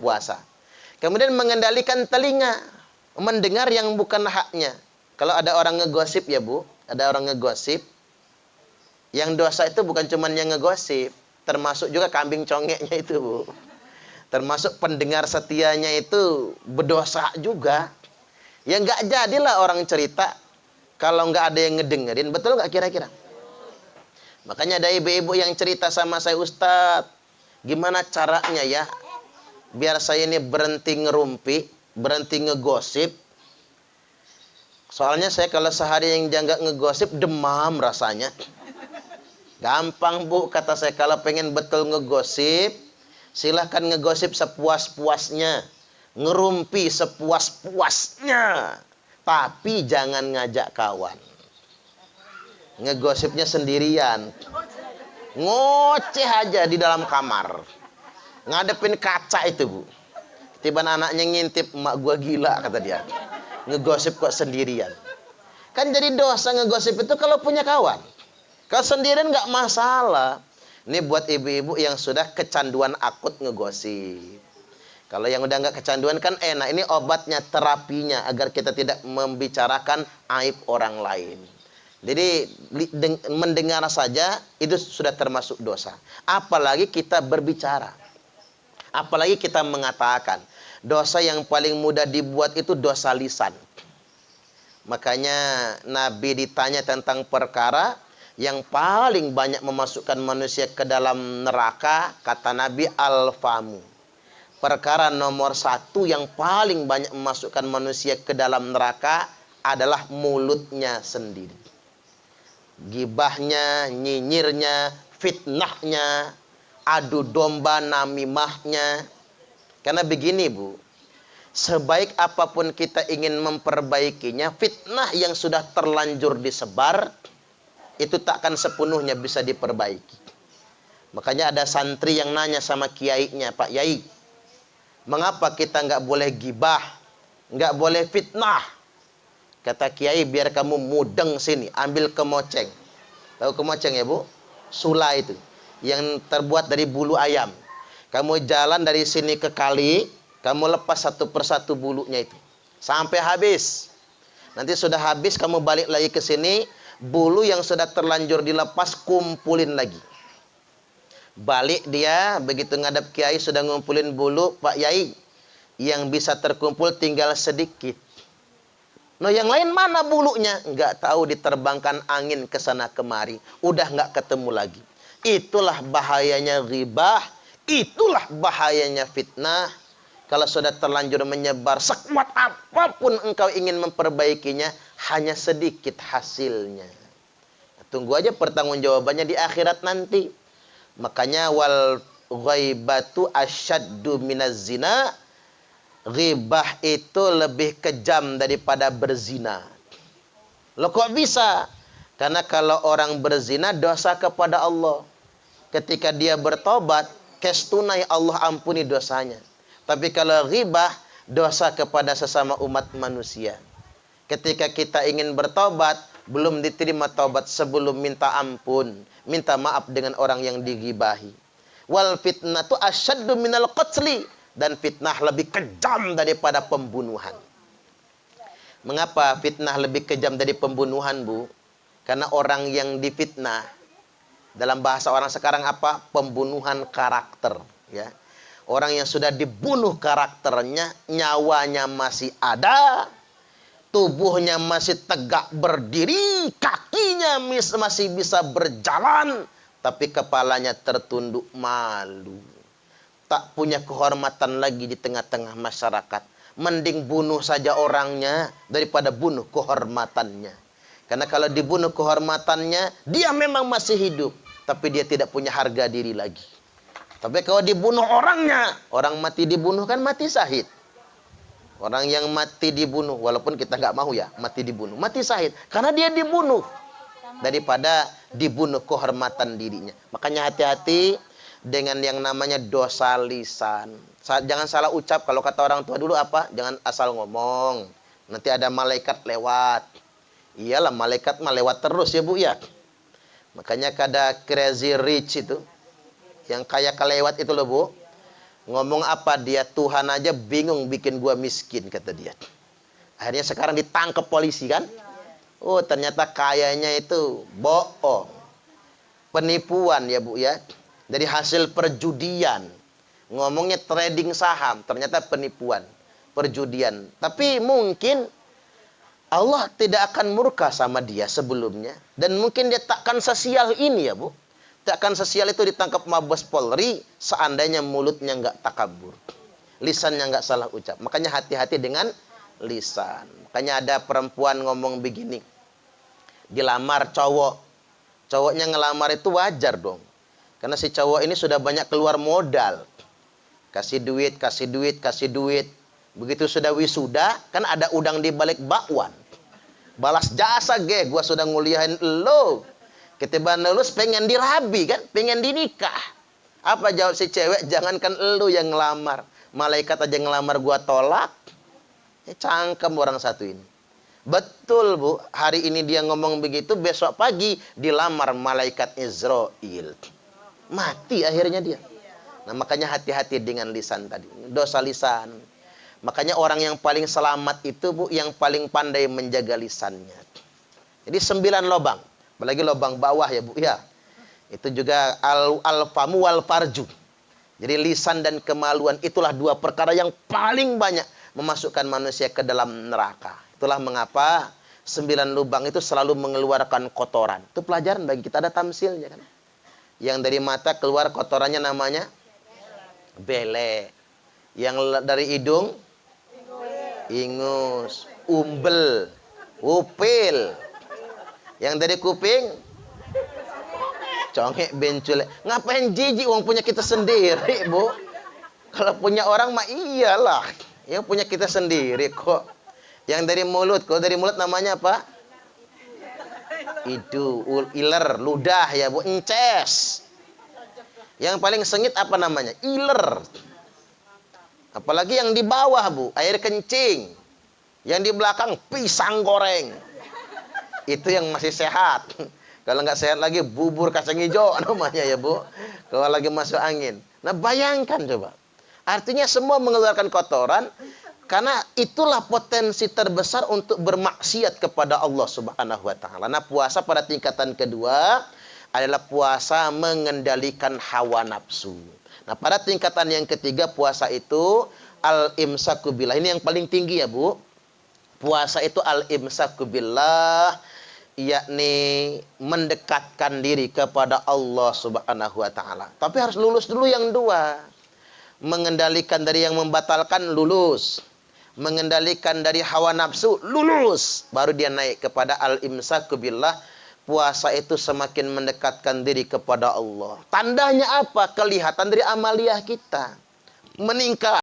puasa. Kemudian mengendalikan telinga, mendengar yang bukan haknya. Kalau ada orang ngegosip ya Bu, ada orang ngegosip, yang dosa itu bukan cuma yang ngegosip, termasuk juga kambing congeknya itu Bu. Termasuk pendengar setianya itu berdosa juga. Ya nggak jadilah orang cerita kalau nggak ada yang ngedengerin, betul nggak kira-kira? Makanya ada ibu-ibu yang cerita sama saya, Ustadz, gimana caranya ya biar saya ini berhenti ngerumpi, berhenti ngegosip. Soalnya saya kalau sehari yang nggak ngegosip, demam rasanya. Gampang Bu, kata saya, kalau pengen betul ngegosip, silahkan ngegosip sepuas-puasnya, ngerumpi sepuas-puasnya, tapi jangan ngajak kawan. Ngegosipnya sendirian, ngoceh aja di dalam kamar, ngadepin kaca itu Bu. Tiba anaknya ngintip, emak gua gila kata dia, ngegosip kok sendirian. Kan jadi dosa ngegosip itu kalau punya kawan. Kalau sendirian nggak masalah. Ini buat ibu-ibu yang sudah kecanduan akut ngegosip. Kalau yang udah nggak kecanduan kan enak. Ini obatnya, terapinya agar kita tidak membicarakan aib orang lain. Jadi mendengar saja itu sudah termasuk dosa. Apalagi kita berbicara. Apalagi kita mengatakan. Dosa yang paling mudah dibuat itu dosa lisan. Makanya Nabi ditanya tentang perkara yang paling banyak memasukkan manusia ke dalam neraka, kata Nabi, al-famu. Perkara nomor 1 yang paling banyak memasukkan manusia ke dalam neraka adalah mulutnya sendiri. Gibahnya, nyinyirnya, fitnahnya, adu domba, namimahnya. Karena begini Bu, sebaik apapun kita ingin memperbaikinya, fitnah yang sudah terlanjur disebar, itu takkan sepenuhnya bisa diperbaiki. Makanya ada santri yang nanya sama kiainya, Pak Yai, mengapa kita nggak boleh gibah, nggak boleh fitnah? Kata kiai, biar kamu mudeng sini, ambil kemoceng. Tahu kemoceng ya Bu? Sula itu, yang terbuat dari bulu ayam. Kamu jalan dari sini ke kali, kamu lepas satu persatu bulunya itu, sampai habis. Nanti sudah habis, kamu balik lagi ke sini, bulu yang sudah terlanjur dilepas, kumpulin lagi. Balik dia, begitu ngadap kiai sudah ngumpulin bulu, Pak Yai, yang bisa terkumpul tinggal sedikit. Nah yang lain mana bulunya? Nggak tahu, diterbangkan angin ke sana kemari. Udah nggak ketemu lagi. Itulah bahayanya ghibah. Itulah bahayanya fitnah. Kalau sudah terlanjur menyebar, sekuat apapun engkau ingin memperbaikinya, hanya sedikit hasilnya. Tunggu aja pertanggungjawabannya di akhirat nanti. Makanya wal ghaibatu asyaddu minaz zina. Ghibah itu lebih kejam daripada berzina. Loh kok bisa? Karena kalau orang berzina dosa kepada Allah. Ketika dia bertobat, kes tunai Allah ampuni dosanya. Tapi kalau ghibah, dosa kepada sesama umat manusia. Ketika kita ingin bertobat, belum diterima tobat sebelum minta ampun, minta maaf dengan orang yang dighibahi. Wal fitnatu asyaddu minal qatli. Dan fitnah lebih kejam daripada pembunuhan. Mengapa fitnah lebih kejam dari pembunuhan Bu? Karena orang yang difitnah, dalam bahasa orang sekarang apa? Pembunuhan karakter. Ya. Orang yang sudah dibunuh karakternya, nyawanya masih ada, tubuhnya masih tegak berdiri, kakinya masih bisa berjalan, tapi kepalanya tertunduk malu. Tak punya kehormatan lagi di tengah-tengah masyarakat. Mending bunuh saja orangnya daripada bunuh kehormatannya. Karena kalau dibunuh kehormatannya, dia memang masih hidup, tapi dia tidak punya harga diri lagi. Tapi kalau dibunuh orangnya, orang mati dibunuh kan mati syahid. Orang yang mati dibunuh, walaupun kita nggak mau ya, mati dibunuh, mati syahid. Karena dia dibunuh daripada dibunuh kehormatan dirinya. Makanya hati-hati dengan yang namanya dosa lisan. Jangan salah ucap. Kalau kata orang tua dulu apa? Jangan asal ngomong. Nanti ada malaikat lewat. Iyalah, malaikat mah lewat terus ya Bu ya. Makanya kada crazy rich itu, yang kaya kelewat itu loh Bu. Ngomong apa dia, Tuhan aja bingung bikin gua miskin, kata dia. Akhirnya sekarang ditangkap polisi kan. Oh, ternyata kayanya itu bohong. Penipuan ya Bu ya. Dari hasil perjudian. Ngomongnya trading saham, ternyata penipuan. Perjudian. Tapi mungkin Allah tidak akan murka sama dia sebelumnya. Dan mungkin dia takkan sesial ini ya Bu. Takkan sesial itu ditangkap Mabes Polri seandainya mulutnya nggak takabur. Lisannya nggak salah ucap. Makanya hati-hati dengan lisan. Makanya ada perempuan ngomong begini. Dilamar cowok. Cowoknya ngelamar itu wajar dong. Karena si cowok ini sudah banyak keluar modal. Kasih duit, kasih duit, kasih duit. Begitu sudah wisuda, kan ada udang di balik bakwan. Balas jasa ge, gua sudah nguliahin lo. Ketiban lulus pengen dirabi kan, pengen dinikah. Apa jawab si cewek? Jangankan elu yang ngelamar, malaikat aja ngelamar gua tolak. Cangkem orang satu ini. Betul Bu, hari ini dia ngomong begitu, besok pagi dilamar malaikat Israel. Mati akhirnya dia. Nah makanya hati-hati dengan lisan tadi, dosa lisan. Makanya orang yang paling selamat itu Bu, yang paling pandai menjaga lisannya. Jadi 9 lobang. Apalagi lubang bawah ya Bu ya. Itu juga al-famu wal farju. Jadi lisan dan kemaluan itulah 2 perkara yang paling banyak memasukkan manusia ke dalam neraka. Itulah mengapa 9 lubang itu selalu mengeluarkan kotoran. Itu pelajaran bagi kita, ada tamsilnya kan. Yang dari mata keluar kotorannya namanya bele. Yang dari hidung ingus, umbel, upil. Yang dari kuping congek bencul. Ngapain jijik, uang punya kita sendiri Bu. Kalau punya orang mah iyalah. Yang punya kita sendiri kok. Yang dari mulut, kalau dari mulut namanya apa? Itu iler, ludah ya Bu, ences. Yang paling sengit apa namanya? Iler. Apalagi yang di bawah Bu, air kencing. Yang di belakang pisang goreng. Itu yang masih sehat. Kalau nggak sehat lagi bubur kacang hijau namanya ya Bu. Kalau lagi masuk angin. Nah bayangkan coba. Artinya semua mengeluarkan kotoran. Karena itulah potensi terbesar untuk bermaksiat kepada Allah Subhanahu wa Ta'ala. Nah puasa pada tingkatan kedua adalah puasa mengendalikan hawa nafsu. Nah pada tingkatan yang ketiga puasa itu al-imsaku billah. Ini yang paling tinggi ya Bu. Puasa itu al-imsaku billah, yakni mendekatkan diri kepada Allah Subhanahu wa Ta'ala. Tapi harus lulus dulu yang 2. Mengendalikan dari yang membatalkan, lulus. Mengendalikan dari hawa nafsu, lulus. Baru dia naik kepada al-imsaku billah. Puasa itu semakin mendekatkan diri kepada Allah. Tandanya apa? Kelihatan dari amaliyah kita. Meningkat.